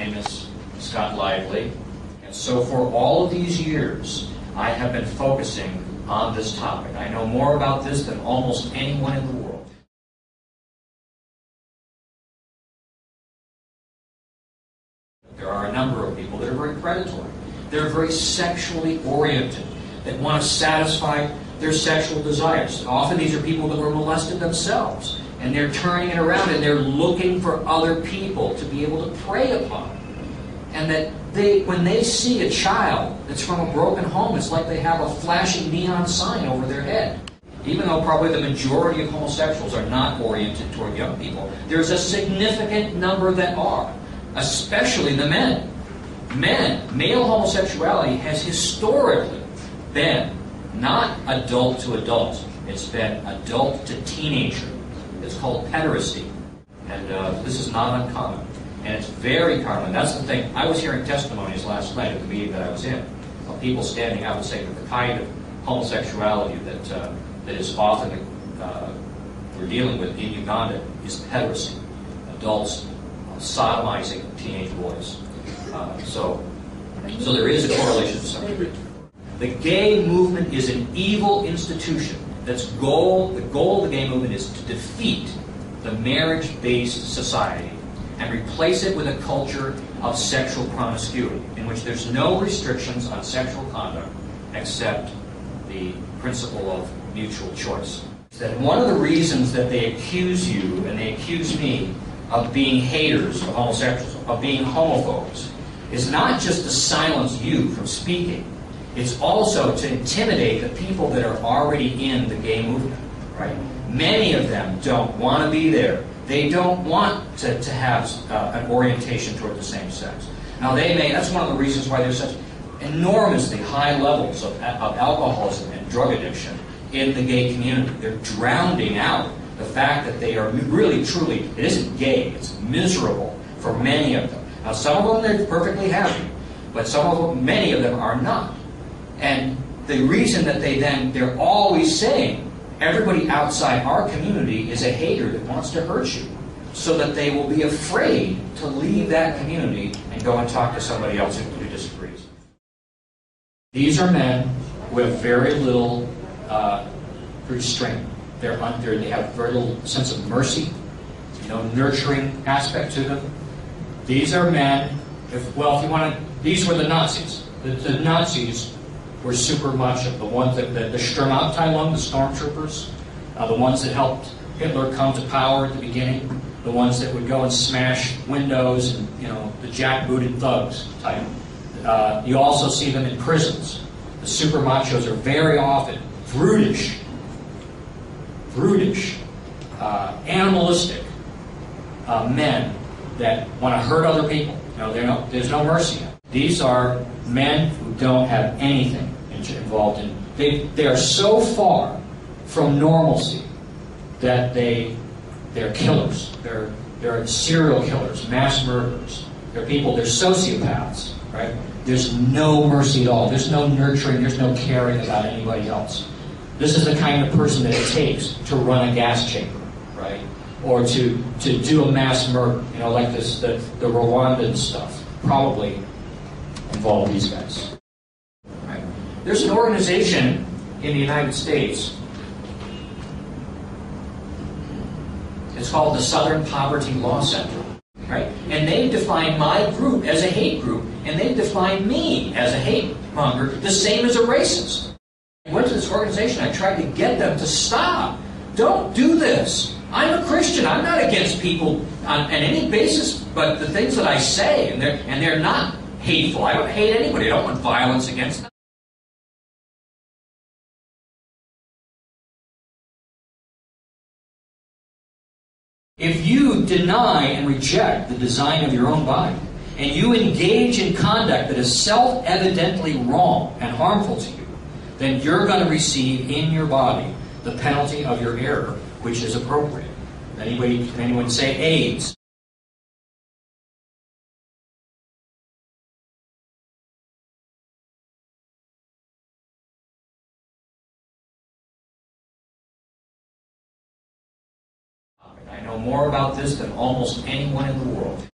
name is Scott Lively, and so for all of these years, I have been focusing on this topic. I know more about this than almost anyone in the world. There are a number of people that are very predatory. They're very sexually oriented, that want to satisfy their sexual desires. Often these are people that were molested themselves, and they're turning it around and they're looking for other people to be able to prey upon. And that when they see a child that's from a broken home, it's like they have a flashing neon sign over their head. Even though probably the majority of homosexuals are not oriented toward young people, there's a significant number that are, especially the men. Male homosexuality has historically been not adult to adult. It's been adult to teenager. It's called pederasty. And this is not uncommon. And it's very common. That's the thing. I was hearing testimonies last night at the meeting that I was in of people standing out and saying that the kind of homosexuality that is often we're dealing with in Uganda is pederasty. Adults sodomizing teenage boys. So there is a correlation to some degree. The gay movement is an evil institution. The goal of the gay movement is to defeat the marriage-based society and replace it with a culture of sexual promiscuity, in which there's no restrictions on sexual conduct except the principle of mutual choice. That one of the reasons that they accuse you and they accuse me of being haters of homosexuals, of being homophobes, is not just to silence you from speaking, it's also to intimidate the people that are already in the gay movement, right? Many of them don't want to be there. They don't want to have an orientation toward the same sex. Now that's one of the reasons why there's such enormously high levels of alcoholism and drug addiction in the gay community. They're drowning out the fact that they are really, truly, it isn't gay, it's miserable for many of them. Now some of them they're perfectly happy, but many of them are not. And the reason that they're always saying, everybody outside our community is a hater that wants to hurt you, so that they will be afraid to leave that community and go and talk to somebody else who disagrees. These are men who have very little restraint. They have very little sense of mercy, nurturing aspect to them. These are men, these were the Nazis. The Nazis were super macho. The ones that, the Sturmabteilung, the stormtroopers, the ones that helped Hitler come to power at the beginning, the ones that would go and smash windows and, the jackbooted thugs type. You also see them in prisons. The super machos are very often brutish, animalistic men that want to hurt other people. There's no mercy. These are men who don't have anything involved in. They are so far from normalcy that they're killers. They're serial killers, mass murderers. They're sociopaths, right? There's no mercy at all. There's no nurturing. There's no caring about anybody else. This is the kind of person that it takes to run a gas chamber, right? Or to do a mass murder, like this, the Rwandan stuff probably involve these guys. Right? There's an organization in the United States. It's called the Southern Poverty Law Center, right? And they define my group as a hate group, and they define me as a hate monger, the same as a racist. I went to this organization. I tried to get them to stop. Don't do this. I'm a Christian. I'm not against people on any basis, but the things that I say, and they're not hateful. I don't hate anybody. I don't want violence against them. If you deny and reject the design of your own body, and you engage in conduct that is self-evidently wrong and harmful to you, then you're going to receive in your body the penalty of your error, which is appropriate. Can anyone say AIDS? I know more about this than almost anyone in the world.